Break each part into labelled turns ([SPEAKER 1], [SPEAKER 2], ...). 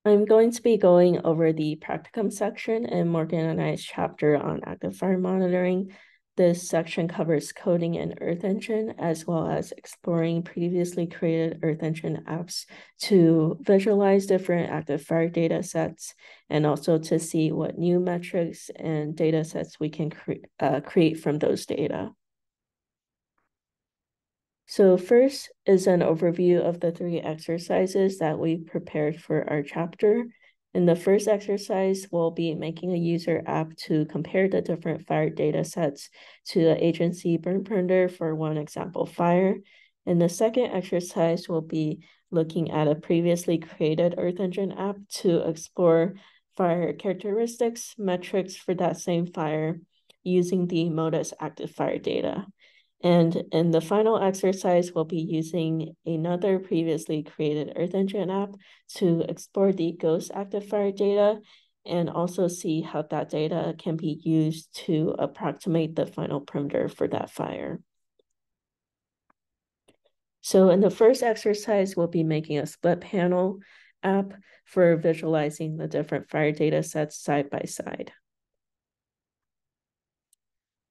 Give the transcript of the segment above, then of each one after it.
[SPEAKER 1] I'm going to be going over the practicum section in Morgan and I's chapter on active fire monitoring. This section covers coding in Earth Engine, as well as exploring previously created Earth Engine apps to visualize different active fire data sets, and also to see what new metrics and data sets we can create from those data. So first is an overview of the 3 exercises that we prepared for our chapter. In the first exercise, we'll be making a user app to compare the different fire data sets to the agency burn printer for one example fire. In the second exercise, we'll be looking at a previously created Earth Engine app to explore fire characteristics, metrics for that same fire using the Modus active fire data. And in the final exercise, we'll be using another previously created Earth Engine app to explore the ghost active fire data and also see how that data can be used to approximate the final perimeter for that fire. So in the first exercise, we'll be making a split panel app for visualizing the different fire data sets side by side.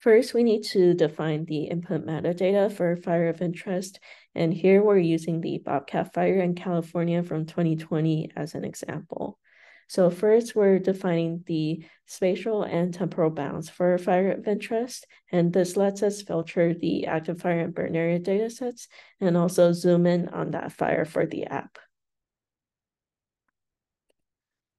[SPEAKER 1] First, we need to define the input metadata for fire of interest. And here we're using the Bobcat fire in California from 2020 as an example. So first, we're defining the spatial and temporal bounds for fire of interest. And this lets us filter the active fire and burn area datasets and also zoom in on that fire for the app.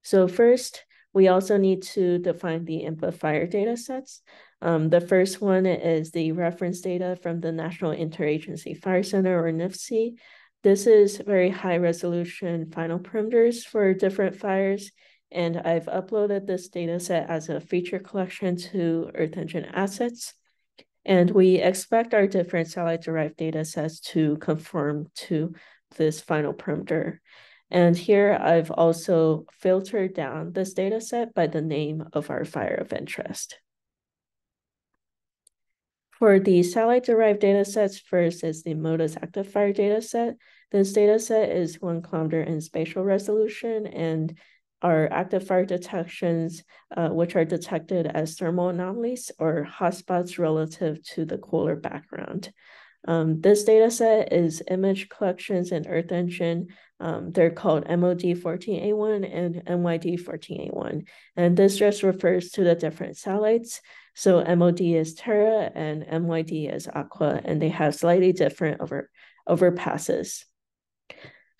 [SPEAKER 1] So first, we also need to define the input fire data sets. The first one is the reference data from the National Interagency Fire Center, or NIFC. This is very high resolution final perimeters for different fires, and I've uploaded this data set as a feature collection to Earth Engine Assets. And we expect our different satellite-derived data sets to conform to this final perimeter. And here I've also filtered down this data set by the name of our fire of interest. For the satellite-derived data sets, first is the Modus active fire data set. This data set is 1 kilometer in spatial resolution, and our active fire detections, which are detected as thermal anomalies or hotspots relative to the cooler background. This data set is image collections in Earth Engine. They're called MOD 14A1 and MYD 14A1. And this just refers to the different satellites. So MOD is Terra and MYD is Aqua, and they have slightly different overpasses.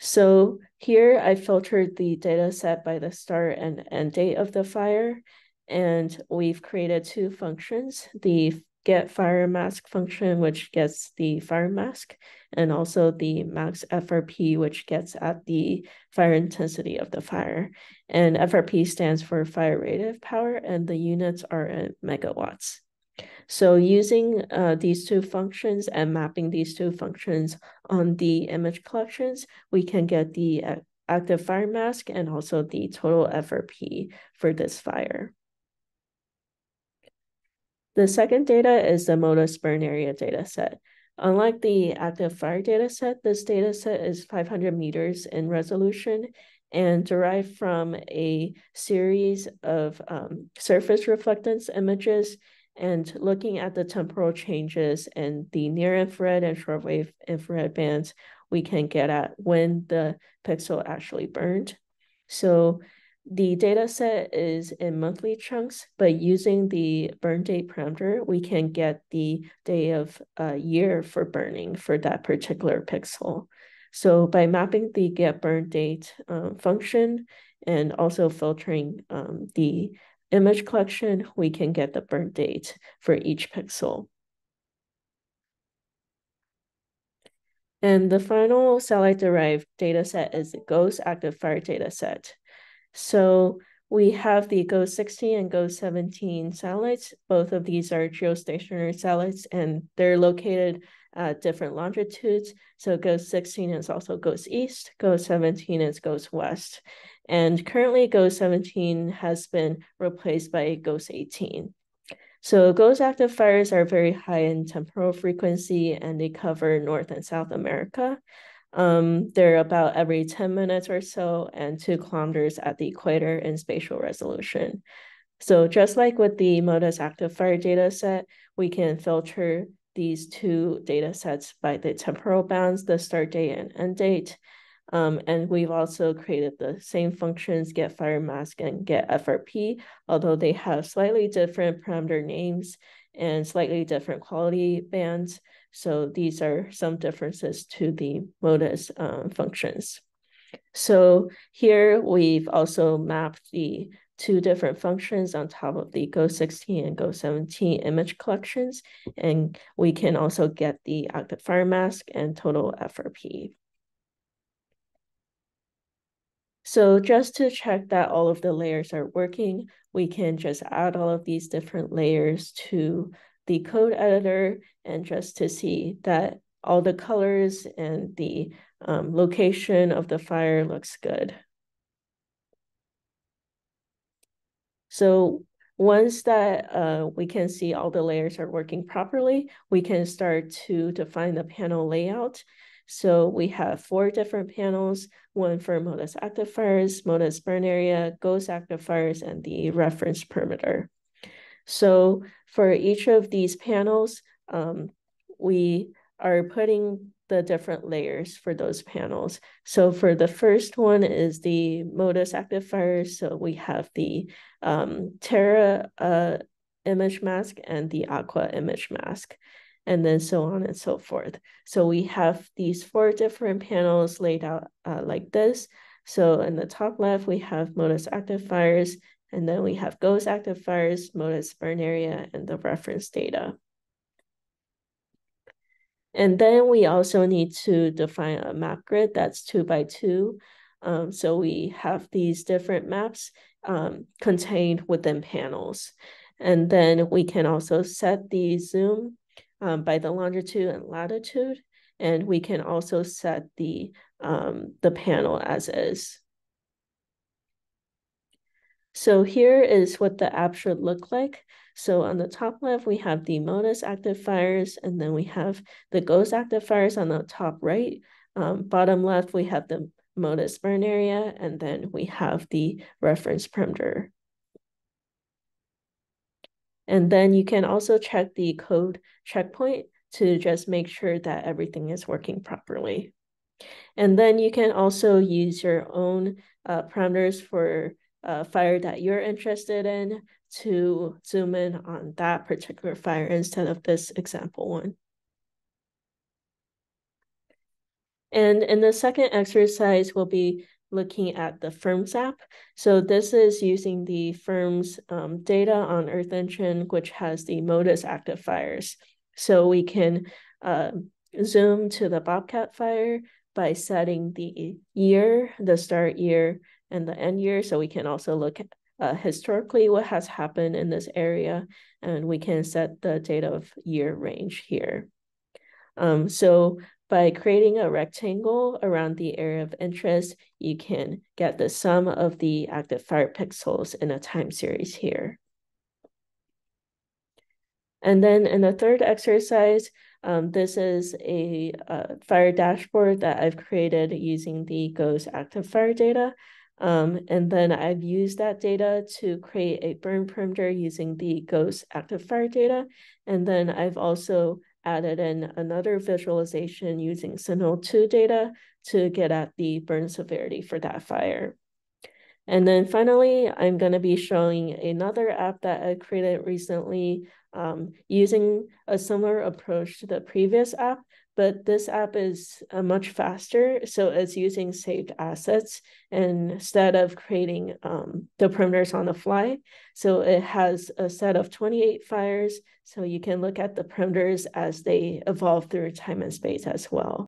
[SPEAKER 1] So here I filtered the data set by the start and end date of the fire, and we've created 2 functions, the get fire mask function, which gets the fire mask, and also the max FRP, which gets at the fire intensity of the fire. And FRP stands for fire rated power, and the units are in megawatts. So using these 2 functions and mapping these 2 functions on the image collections, we can get the active fire mask and also the total FRP for this fire. The second data is the Modus burn area dataset. Unlike the active fire dataset, this dataset is 500 meters in resolution and derived from a series of surface reflectance images and looking at the temporal changes in the near-infrared and shortwave infrared bands, we can get at when the pixel actually burned. So the data set is in monthly chunks, but using the burn date parameter, we can get the day of year for burning for that particular pixel. So by mapping the get burn date function and also filtering the image collection, we can get the burn date for each pixel. And the final satellite-derived data set is the GHOST active fire data set. So we have the GHOST 16 and GHOST 17 satellites. Both of these are geostationary satellites, and they're located at different longitudes. So GHOST 16 is also GHOST East, GHOST 17 is GHOST West. And currently GHOST 17 has been replaced by GHOST 18. So GHOST active fires are very high in temporal frequency, and they cover North and South America. They're about every 10 minutes or so, and 2 kilometers at the equator in spatial resolution. So just like with the MODIS active fire data set, we can filter these two data sets by the temporal bounds, the start date and end date. And we've also created the same functions, get fire mask and get FRP, although they have slightly different parameter names and slightly different quality bands. So these are some differences to the MODIS functions. So here we've also mapped the two different functions on top of the Go16 and Go17 image collections, and we can also get the active fire mask and total FRP. So just to check that all of the layers are working, we can just add all of these different layers to the code editor, and just to see that all the colors and the location of the fire looks good. So once that we can see all the layers are working properly, we can start to define the panel layout. So we have 4 different panels, one for MODIS active fires, MODIS burn area, ghost active fires, and the reference perimeter. So for each of these panels, we are putting the different layers for those panels. So for the first one is the MODIS active fires. So we have the Terra image mask and the Aqua image mask, and then so on and so forth. So we have these 4 different panels laid out like this. So in the top left, we have MODIS active fires, and then we have ghost active fires, MODIS burn area, and the reference data. And then we also need to define a map grid that's 2 by 2. So we have these different maps contained within panels. And then we can also set the zoom by the longitude and latitude. And we can also set the panel as is. So here is what the app should look like. So on the top left, we have the MODIS active fires, and then we have the ghost active fires on the top right. Bottom left, we have the MODIS burn area, and then we have the reference perimeter. And then you can also check the code checkpoint to just make sure that everything is working properly. And then you can also use your own parameters for fire that you're interested in to zoom in on that particular fire instead of this example one. And in the second exercise, we'll be looking at the FIRMS app. So this is using the FIRMS data on Earth Engine, which has the MODIS active fires. So we can zoom to the Bobcat fire by setting the year, the start year, and the end year. So we can also look at historically what has happened in this area, and we can set the date of year range here. So by creating a rectangle around the area of interest, you can get the sum of the active fire pixels in a time series here. And then in the third exercise, this is a fire dashboard that I've created using the ghost active fire data. And then I've used that data to create a burn perimeter using the ghost active fire data. And then I've also added in another visualization using Sentinel-2 data to get at the burn severity for that fire. And then finally, I'm going to be showing another app that I created recently using a similar approach to the previous app, but this app is much faster. So it's using saved assets instead of creating the perimeters on the fly. So it has a set of 28 fires. So you can look at the perimeters as they evolve through time and space as well.